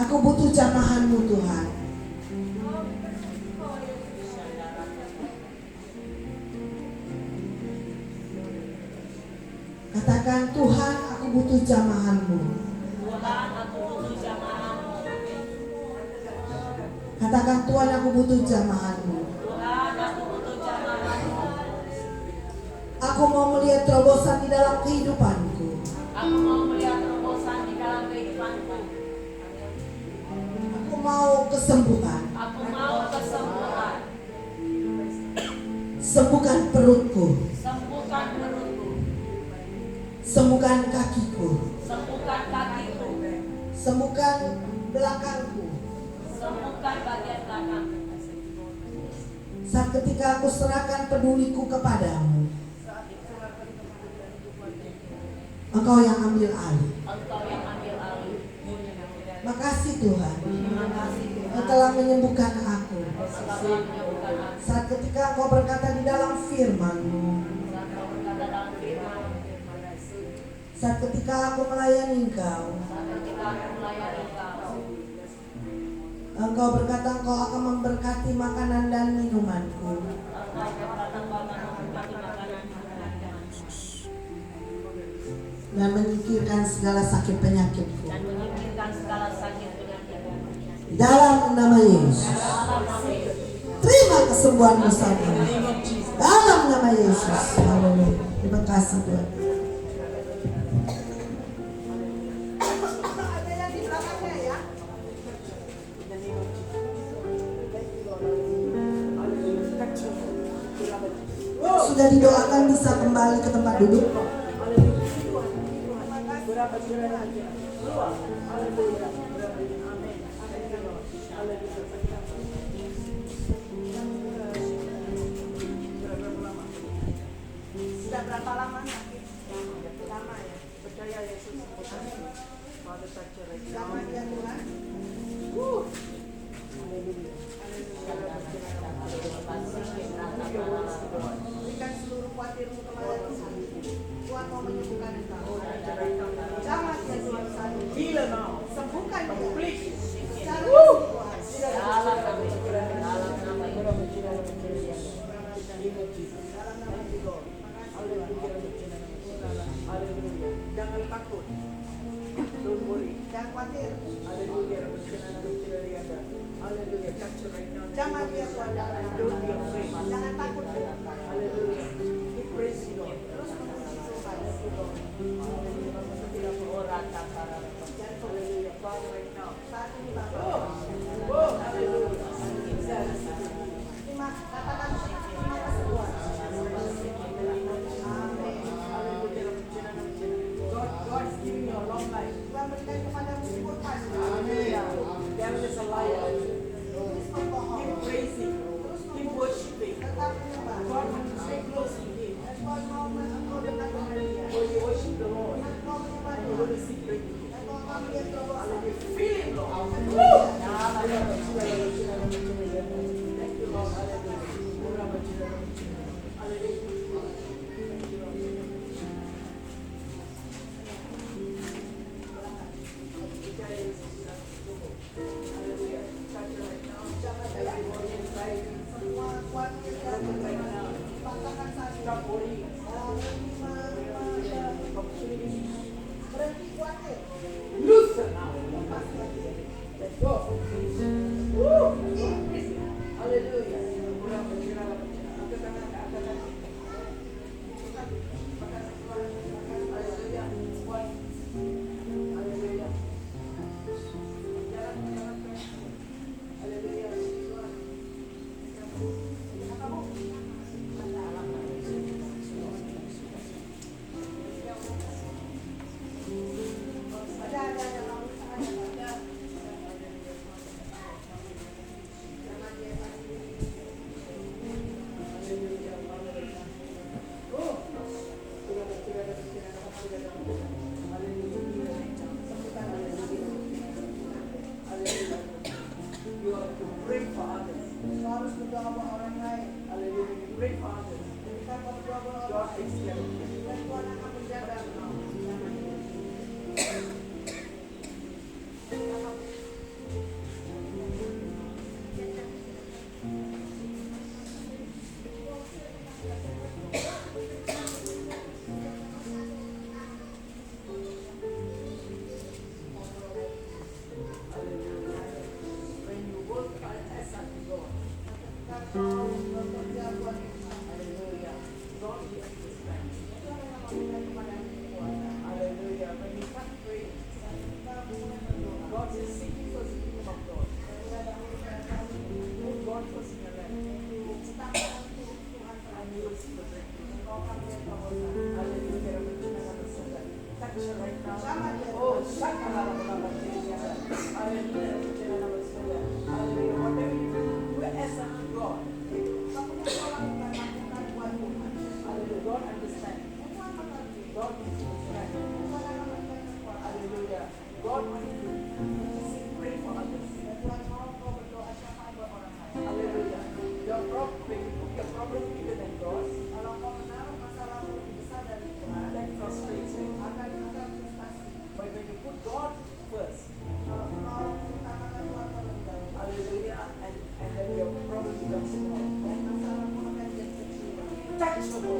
Aku butuh jamahan-Mu Tuhan. Katakan, Tuhan, aku butuh jamahan-Mu. Tuhan, aku butuh jamahan-Mu. Katakan, Tuhan, aku butuh jamahan-Mu. Tuhan, aku butuh jamahan-Mu. Aku mau melihat terobosan di dalam kehidupanku. Aku mau melihat terobosan di dalam kehidupanku. Aku mau kesembuhan. Aku mau kesembuhan. Sembuhkan perutku. Sembuhkan perutku. Sembuhkan kakiku. Sembuhkan kakiku. Sembuhkan belakangku. Sembuhkan bagian belakang. Saat ketika aku serahkan peduliku kepadamu, Engkau yang ambil alih. Engkau yang ambil alih. Makasih Tuhan, Terima kasih Tuhan. Engkau telah menyembuhkan aku. Telah menyembuhkan aku. Saat ketika Engkau berkata di dalam firman-Mu, Saat Kau berkata dalam firman, saat ketika aku melayani Engkau, saat ketika aku melayani Kau, Engkau berkata Engkau akan memberkati makanan dan minumanku. Engkau berkata Kau akan memberkati makanan Dan menyingkirkan segala sakit penyakitku. dan menyingkirkan segala sakit penyakit. Dalam nama Yesus. Dalam nama Yesus. Terima kesembuhanmu saat ini. Dalam nama Yesus. Haleluya. Terima kasih Tuhan. Sudah didoakan bisa kembali ke tempat duduk. Sudah berapa lama sakit? Lama ya. Percaya Yesus. Lama ya Tuhan. Berikan seluruh khawatirmu kepada Tuhan. Tuhan mau menyembuhkan engkau. Jangan ya Tuhan satu. Sembuhkan dia. Secara kesembuhan. Dalam nama Yesus. Dalam nama Yesus. Jangan takut. Don't worry. Jangan khawatir. Jangan dia Tuhan. Don't be afraid. Jangan takut. Hallelujah. Keep praising Lord. Terus memuji Tuhan. Hallelujah. Father, right now. Saat ini Bapak. Hallelujah. Terima katakan terima kasih Tuhan. Amin. God is giving you a long life. Tuhan berikan kepadamu umur panjang. Haleluya. Devil is a liar. Keep praising. Keep worshiping. Tetap menyembah. God wants to stay close to Him. Dan Tuhan mau engkau dekat dengan Dia. When you worship the Lord, engkau menyembah Dia. You're going to see breakthrough. Dan Tuhan mau melihat terobosan. Feel Him, Lord. Thank you, Lord. Hallelujah. Loosen now. Let's go. Hallelujah. Ada Thank you.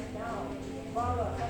right now. Father,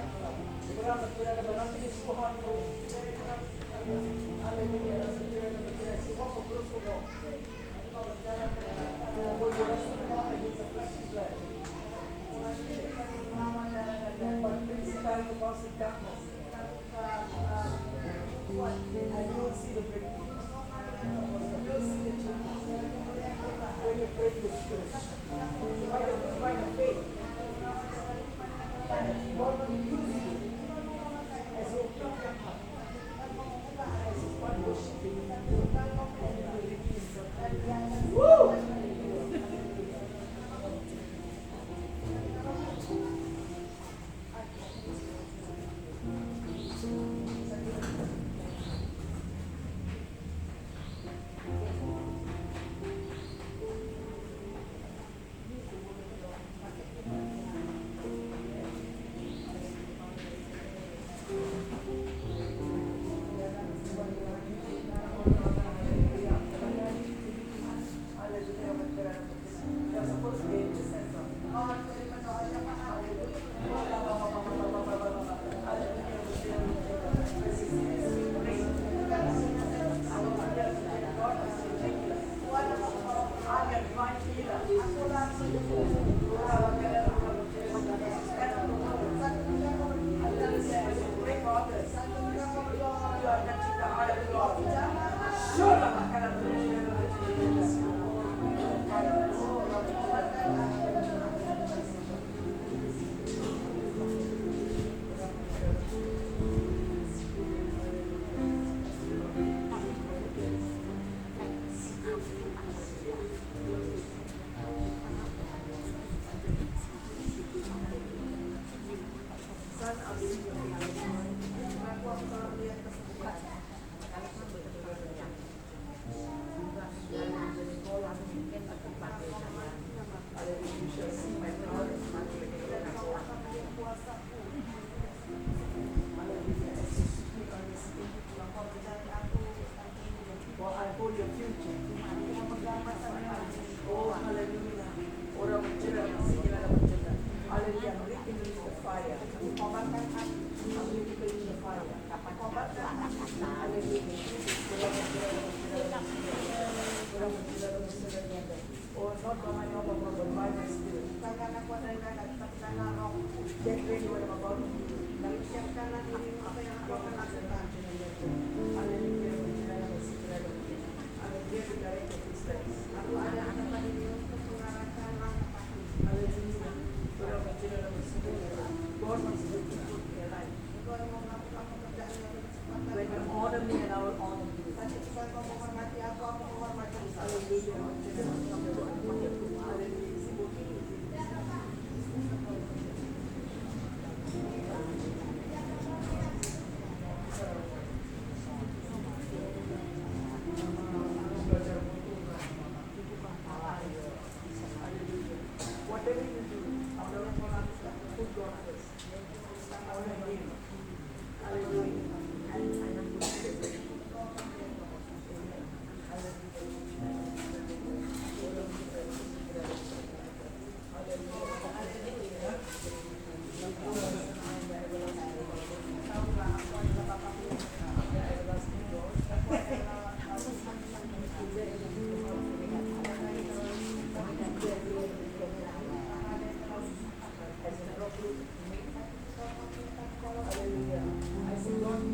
Hallelujah. I see God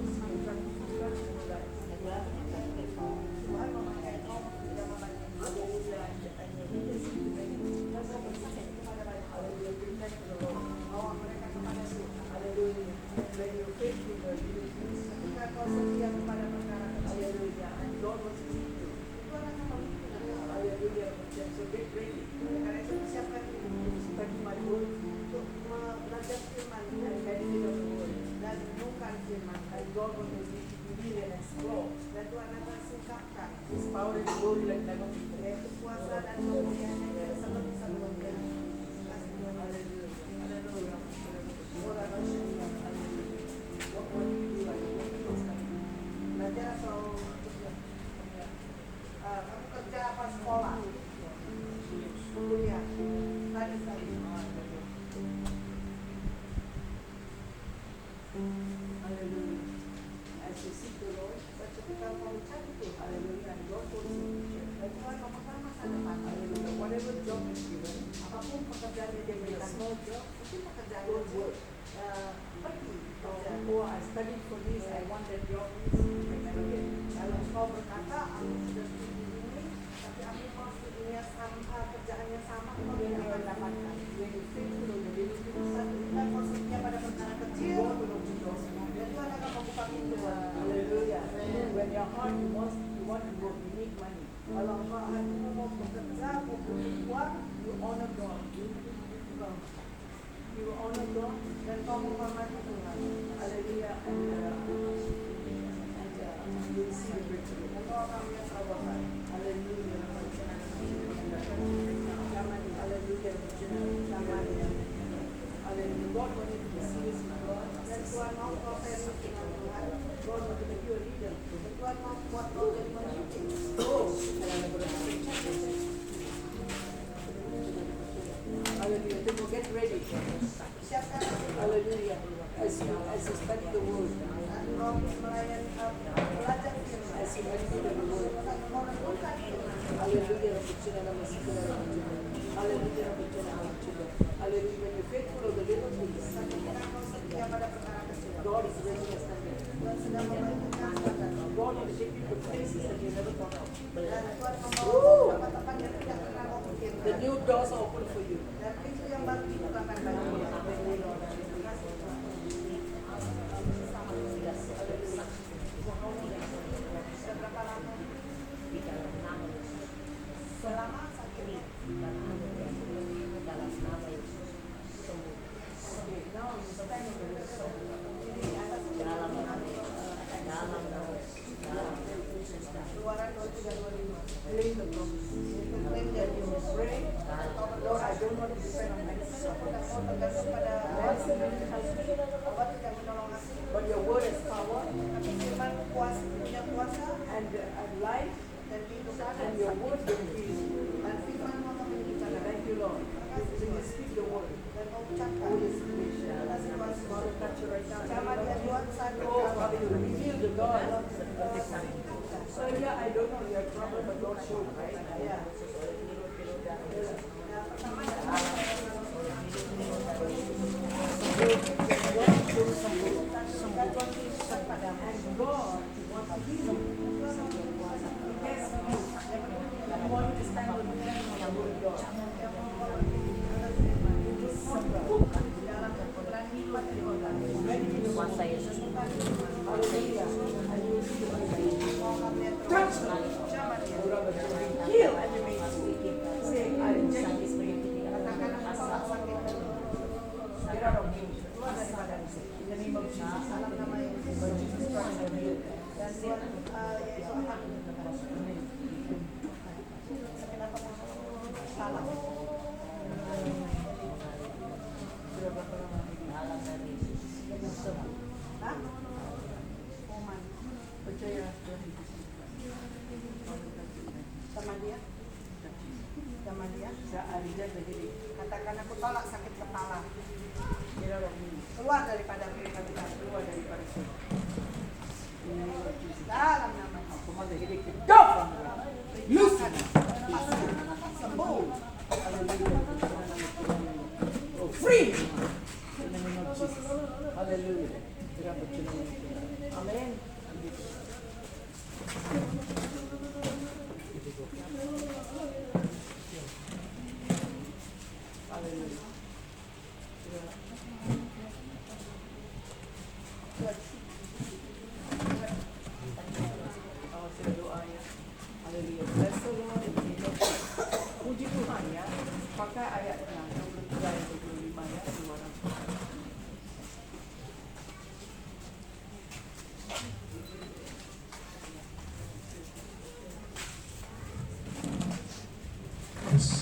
apapun pekerjaan yang dia berikan, mungkin pekerjaan yang buat pergi kerja. Oh, I studied for this, I want that job. Kalau kau berkata, aku sudah studi ini, tapi aku mau studinya sama, kerjaannya sama, kau tidak akan dapatkan. When you faithful on the daily basis, kita kau setia pada perkara kecil, dan Tuhan akan membuka pintu. Haleluya. When your heart you want to work, you need money. Kalau engkau hatimu mau bekerja, mau berbuat, you honor God. You honor God dan kau menghormati Tuhan. Haleluya. And you will see the breakthrough. Dan kau akan melihat terobosan. Haleluya. Haleluya. Haleluya. God wanted to be serious with God. Dan Tuhan mau kau serius dengan Tuhan. God wanted to make you a leader. Dan Tuhan mau buat kau jadi pemimpin. Hallelujah. Then we'll get ready. Hallelujah. As you study the word. As you meditate on the word. Hallelujah. Hallelujah. Hallelujah. When you're faithful of the little things, God is raising a standard. God will take you to places that you never thought of. The new doors are open for you. Lord, I don't want to depend on myself. But your word is power and life, and your word will heal. Thank you, Lord. So you speak the word. Holy Spirit, Father, touch you right now. Oh, Father, you reveal the God. So yeah, I don't know your trouble, but Lord showed, right? Yeah. And God wants to heal you. Yes, you want to stand with me and with God. Kuasa Yesus. Touch me. Heal and you may speak. Say, I reject this pain. Get out of me. In the name of Jesus. For Jesus Christ, I heal. Percaya sama dia katakan aku tolak sakit kepala, keluar daripada sini dalam nama Yesus. Go! Loose! Sembuh! Free! In the name of Jesus. Hallelujah. Amen. Puji Tuhan ya, pakai ayat 23 ayat 25 ya,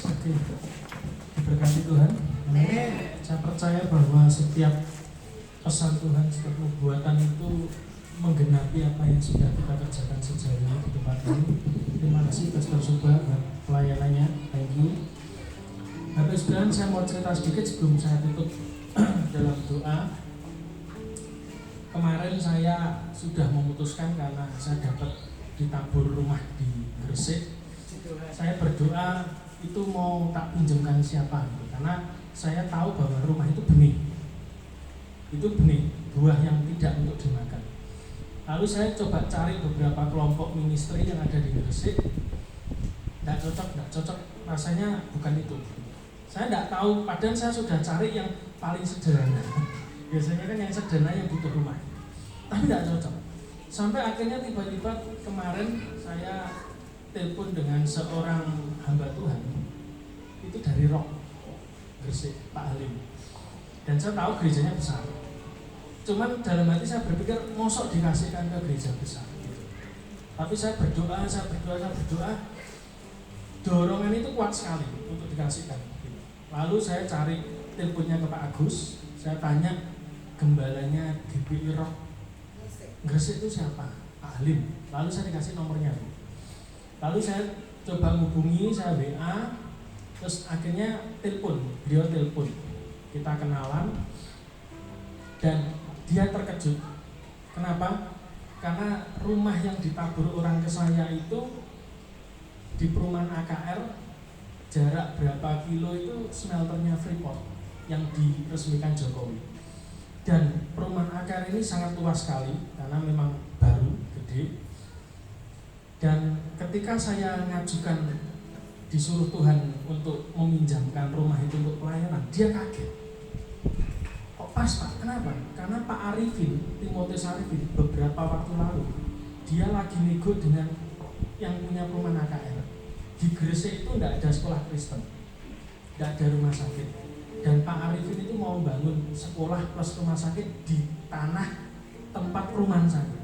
Oke, diberkati Tuhan. Amin. Saya percaya bahwa setiap pesan Tuhan, setiap nubuatan itu menggenapi apa yang sudah kita kerjakan sejauh ini di tempat ini. Terima kasih Pastor Suba dan pelayanannya. Thank you. Bapak Ibu, saya mau cerita sedikit sebelum saya tutup dalam doa. Kemarin saya sudah memutuskan karena saya dapat ditabur rumah di Gresik. Saya berdoa itu mau tak pinjamkan siapa gitu. Karena saya tahu bahwa rumah itu benih, buah yang tidak untuk dimakan. Lalu saya coba cari beberapa kelompok ministry yang ada di Gresik, tidak cocok, rasanya bukan itu. Saya tidak tahu, padahal saya sudah cari yang paling sederhana. Biasanya kan yang sederhana yang butuh rumah, tapi tidak cocok. Sampai akhirnya tiba-tiba kemarin saya telepon dengan seorang hamba Tuhan, itu dari Rock Gresik, Pak Halim. Dan saya tahu gerejanya besar. Cuman dalam hati saya berpikir, mosok dikasihkan ke gereja besar gitu. Tapi saya berdoa, dorongan itu kuat sekali untuk dikasihkan gitu. Lalu saya cari teleponnya ke Pak Agus, saya tanya gembalanya GBI Rock Gresik itu siapa? Pak Halim. Lalu saya dikasih nomornya. Lalu saya coba hubungi, saya WA, terus akhirnya beliau telepon, kita kenalan, dan dia terkejut. Kenapa? Karena rumah yang ditabur orang ke saya itu di perumahan AKR, jarak berapa kilo itu smelternya Freeport yang diresmikan Jokowi. Dan perumahan AKR ini sangat luas sekali karena memang baru, gede. Dan ketika saya ngajukan, disuruh Tuhan untuk meminjamkan rumah itu untuk pelayanan, dia kaget. Kok pas Pak? Kenapa? Karena Pak Arifin, Timotius Arifin, beberapa waktu lalu dia lagi nego dengan yang punya perumahan AKR. Di Gresik itu tidak ada sekolah Kristen, tidak ada rumah sakit. Dan Pak Arifin itu mau bangun sekolah plus rumah sakit di tanah tempat perumahan saya.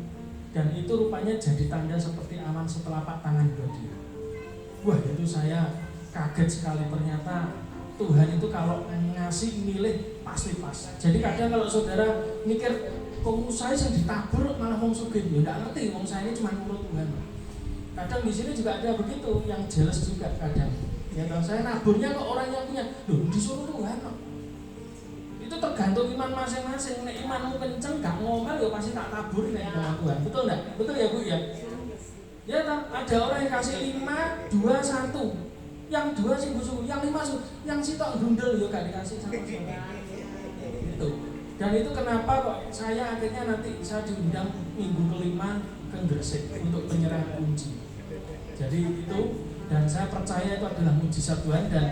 Dan itu rupanya jadi tanda seperti aman setelah Pak tangan dia. Wah, itu saya kaget sekali. Ternyata Tuhan itu kalau ngasih milih pasti pas. Jadi kadang kalau saudara mikir, kok saya yang ditabur malah wong sugih, ya enggak ngerti, wong saya ini cuma nurut Tuhan. Kadang di sini juga ada begitu, yang jelas juga kadang. Ya kalau saya naburnya kok orang yang punya, loh disuruh Tuhan kok. Itu tergantung iman masing-masing. Nek imanmu kenceng gak ngomel ya pasti tak tabur nek sama Tuhan. Betul enggak? Betul ya Bu ya? Ya ada orang yang kasih 5, 2, 1. Yang 2 sih busuk, yang 5 sih, yang sitok grundel ya gak dikasih sama sekali. Itu. Dan itu kenapa kok saya akhirnya nanti saya diundang minggu kelima ke Gresik untuk penyerahan kunci. Jadi itu, dan saya percaya itu adalah mujizat Tuhan. Dan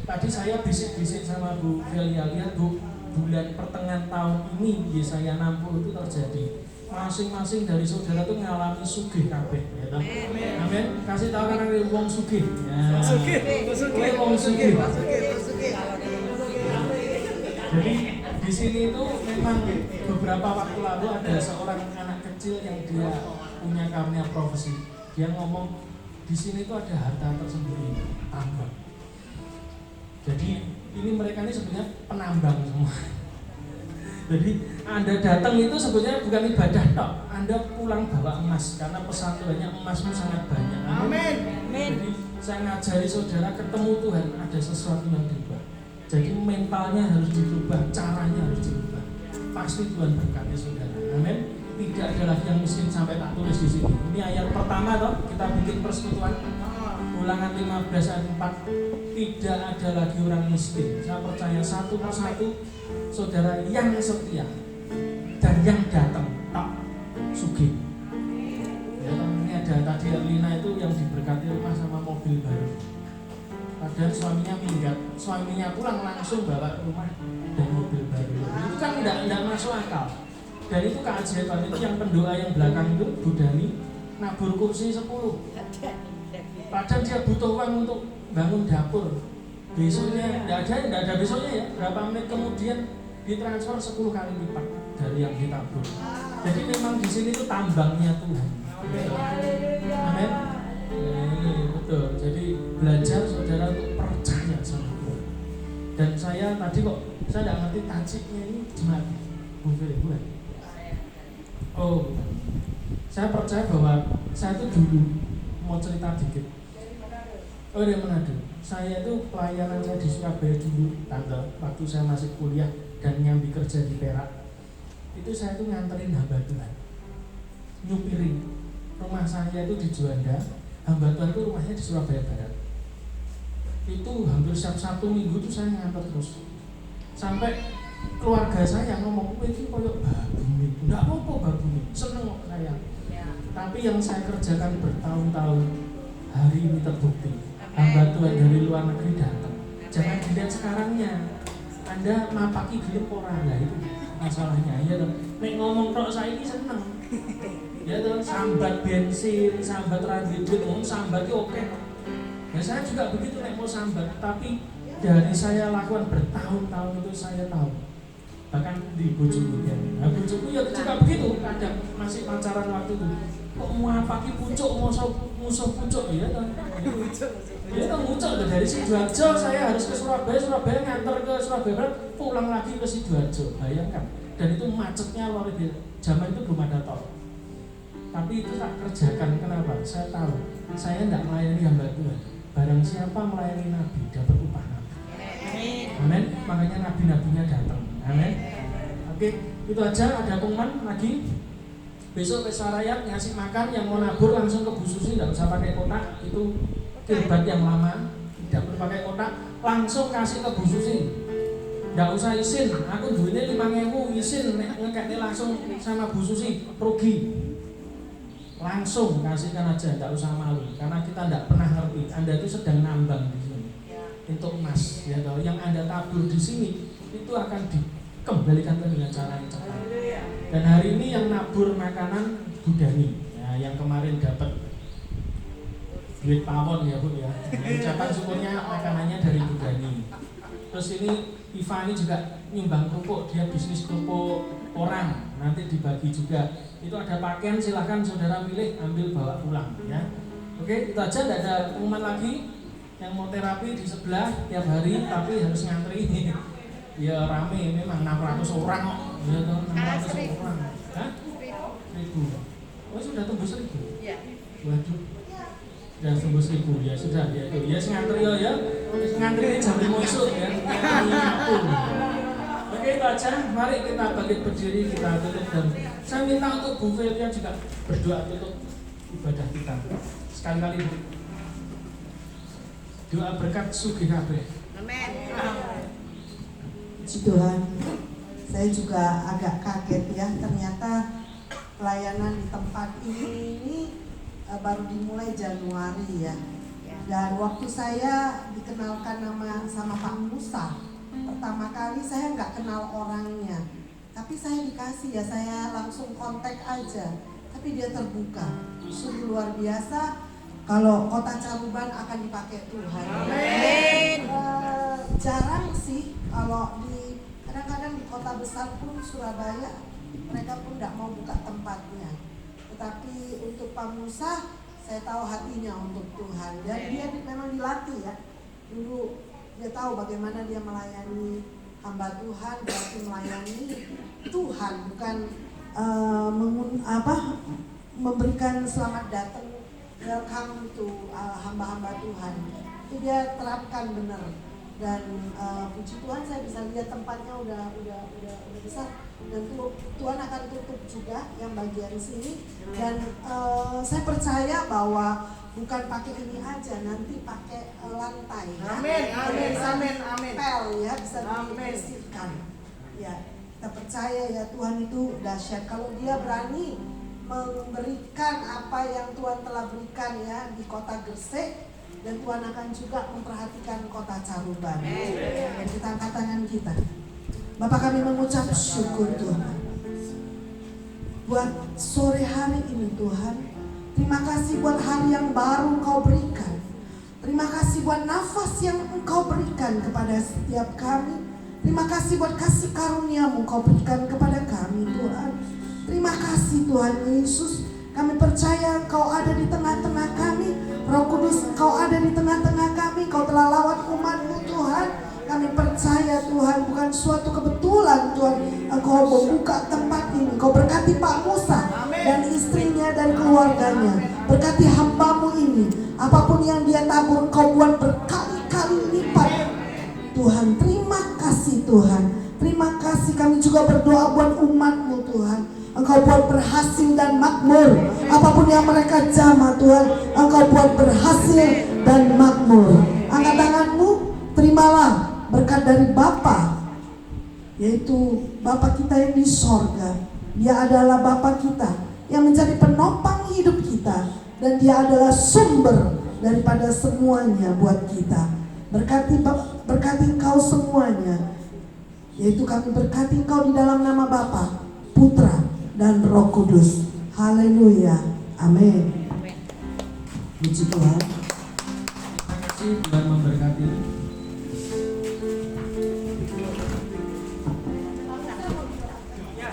tadi saya bisik-bisik sama Bu Velia, lihat Bu, bulan pertengahan tahun ini Yesaya 60 itu terjadi. Masing-masing dari saudara itu mengalami sugih kabeh, ya toh. Amin. Kasih tahu kan ada wong sugih. Ya. Sugih. Wong sugih. Jadi di sini itu memang beberapa waktu lalu ada seorang anak kecil yang dia punya karunia profesi. Dia ngomong di sini itu ada harta tersembunyi, tambang. Jadi ini mereka ini sebenarnya penambang semua. Jadi Anda datang itu sebenarnya bukan ibadah tok, Anda pulang bawa emas karena pesan Tuhannya emasmu sangat banyak. Amin. Jadi saya ngajari saudara ketemu Tuhan ada sesuatu yang dirubah. Jadi mentalnya harus dirubah, caranya harus dirubah. Pasti Tuhan berkati saudara. Amin. Tidak ada lagi yang miskin sampai tak tulis di sini. Ini ayat pertama toh, kita bikin persekutuan. Ulangan 15 ayat 4. Tidak ada lagi orang miskin. Saya percaya satu persatu saudara yang setia dan yang datang tak sugih. Ya, ini ada tadi Lina itu yang diberkati rumah sama mobil baru. Padahal suaminya minggat, suaminya pulang langsung bawa rumah dan mobil baru. Itu kan tidak masuk akal. Dan itu keajaiban itu yang pendoa yang belakang itu Bu Dani nabur kursi 10. Padahal dia butuh uang untuk bangun dapur. Besoknya tidak ada besoknya ya. Berapa menit kemudian ditransfer 10 kali lipat dari yang ditabur. Jadi memang di sini itu tambangnya Tuhan. Amin. Betul. Jadi belajar saudara untuk percaya sama Tuhan. Dan saya tadi kok saya tidak ngerti tajiknya ini gimana. Bukan. Oh, saya percaya bahwa saya itu dulu mau cerita dikit. Oh, dari Manado. Saya itu pelayanan saya di Surabaya dulu, tante, waktu saya masih kuliah dan nyambi kerja di Perak. Itu saya itu nganterin hamba Tuhan, nyupirin. Rumah saya itu di Juanda, hamba Tuhan itu rumahnya di Surabaya Barat. itu hampir setiap Sabtu Minggu itu saya ngantor terus. Sampai keluarga saya ngomong, itu koyok babuni. Enggak apa-apa babuni, seneng kok saya. Tapi yang saya kerjakan bertahun-tahun, hari ini terbukti. Hamba Tuhan dari luar negeri datang. Jangan dilihat sekarangnya. Anda mapaki gelem ora, lah itu masalahnya. Ya toh. Nek ngomong tok saiki seneng. Ya toh, sambat bensin, sambat randidut, sambat itu oke. Ya saya juga begitu nek mau sambat, tapi dari saya lakukan bertahun-tahun itu saya tahu. Bahkan di bojoku ya. Nah, bojoku ya juga begitu, kadang masih pacaran waktu itu. Kok mau apa ki pucuk, musuh pucuk ya toh. Ya toh pucuk dari Sidoarjo saya harus ke Surabaya nganter ke Surabaya, pulang lagi ke Sidoarjo. Bayangkan. Dan itu macetnya luar biasa. Zaman itu belum ada tol. Tapi itu tak kerjakan. Kenapa? Saya tahu saya tidak melayani hamba Tuhan. Barang siapa melayani Nabi dapat upah Nabi. Amin. Makanya nabi-nabinya datang. Amin. Oke, itu aja. Ada pengumuman lagi. Besok pesta rakyat ngasih makan, yang mau nabur langsung ke Bu Susi, tidak usah pakai kotak. Itu kirbat yang lama, tidak perlu pakai kotak, langsung kasih ke Bu Susi. Tidak usah izin. Aku duitnya 5.000 izin, ngeketnya langsung sama Bu Susi, rugi. Langsung kasihkan aja, tidak usah malu, karena kita tidak pernah ngerti. Anda itu sedang nambang di sini untuk emas, ya toh. Yang Anda tabur di sini itu akan dikembalikan dengan cara yang cepat. Dan hari ini yang nabur makanan Bu Dani, ya, yang kemarin dapat duit pawon ya Bu ya. Ucapan syukurnya makanannya dari Bu Dani. Terus ini Ivani juga nyumbang kerupuk, dia bisnis kerupuk orang, nanti dibagi juga. Itu ada pakaian, silahkan saudara milih, ambil bawa pulang ya. Oke, itu aja, tidak ada pengumuman lagi. Yang mau terapi di sebelah tiap hari, tapi harus ngantri. Ya rame, memang 600 orang kok. Ya toh, 600 orang. Hah? 1.000. Oh sudah tembus 1.000? Iya. Waduh. Sudah tembus 1.000 ya sudah ya itu. Ya ngantri ya. Ngantri jam 5 esuk ya. Oke, itu aja. Mari kita bangkit berdiri, kita tutup, dan saya minta untuk Bu Velia juga berdoa tutup ibadah kita. Sekali-kali doa berkat sugih kabeh. Amin. Puji Tuhan, saya juga agak kaget ya, ternyata pelayanan di tempat ini baru dimulai Januari ya. Dan waktu saya dikenalkan sama Pak Musa, pertama kali saya nggak kenal orangnya, tapi saya dikasih ya, saya langsung kontak aja, tapi dia terbuka, sungguh luar biasa. Kalau kota Caruban akan dipakai Tuhan. Amin. Jarang sih kalau kadang-kadang di kota besar pun Surabaya mereka pun tidak mau buka tempatnya. Tetapi untuk Pak Musa, saya tahu hatinya untuk Tuhan. Dan dia memang dilatih ya. Dulu dia tahu bagaimana dia melayani hamba Tuhan, berarti melayani Tuhan, bukan memberikan selamat datang, welcome to hamba-hamba Tuhan. Itu dia terapkan benar. Dan puji Tuhan saya bisa lihat tempatnya udah besar, dan Tuhan akan tutup juga yang bagian sini. Dan saya percaya bahwa bukan pakai ini aja, nanti pakai lantai. Amin, amin, amin, amin. Pel ya, bisa dibersihkan. Ya, kita percaya ya Tuhan itu dahsyat. Kalau Dia berani memberikan apa yang Tuhan telah berikan ya di kota Gresik, dan Tuhan akan juga memperhatikan kota Caruban. Dan kita angkat tangan kita. Bapak, kami mengucap syukur Tuhan buat sore hari ini Tuhan. Terima kasih buat hari yang baru Engkau berikan. Terima kasih buat nafas yang Engkau berikan kepada setiap kami. Terima kasih buat kasih karunia-Mu Engkau berikan kepada kami Tuhan. Terima kasih Tuhan Yesus. Kami percaya Engkau ada di tengah-tengah kami. Roh Kudus, Engkau ada di tengah-tengah kami. Engkau telah lawat umat-Mu Tuhan. Kami percaya Tuhan, bukan suatu kebetulan Tuhan Engkau membuka tempat ini. Engkau berkati Pak Musa dan istrinya dan keluarganya. Berkati hamba-Mu ini. Apapun yang dia tabur Engkau buat berkali-kali lipat. Tuhan, terima kasih Tuhan. Terima kasih, kami juga berdoa buat umat-Mu Tuhan. Engkau buat berhasil dan makmur. Apapun yang mereka jamah Tuhan, Engkau buat berhasil dan makmur. Angkat tanganmu terimalah berkat dari Bapa, yaitu Bapa kita yang di sorga. Dia adalah Bapa kita yang menjadi penopang hidup kita, dan Dia adalah sumber daripada semuanya buat kita. Berkati engkau semuanya, yaitu kami berkati engkau di dalam nama Bapa, Putra, dan Roh Kudus. Haleluya, amin. Puji Tuhan. Terima kasih, Tuhan memberkati. Ya,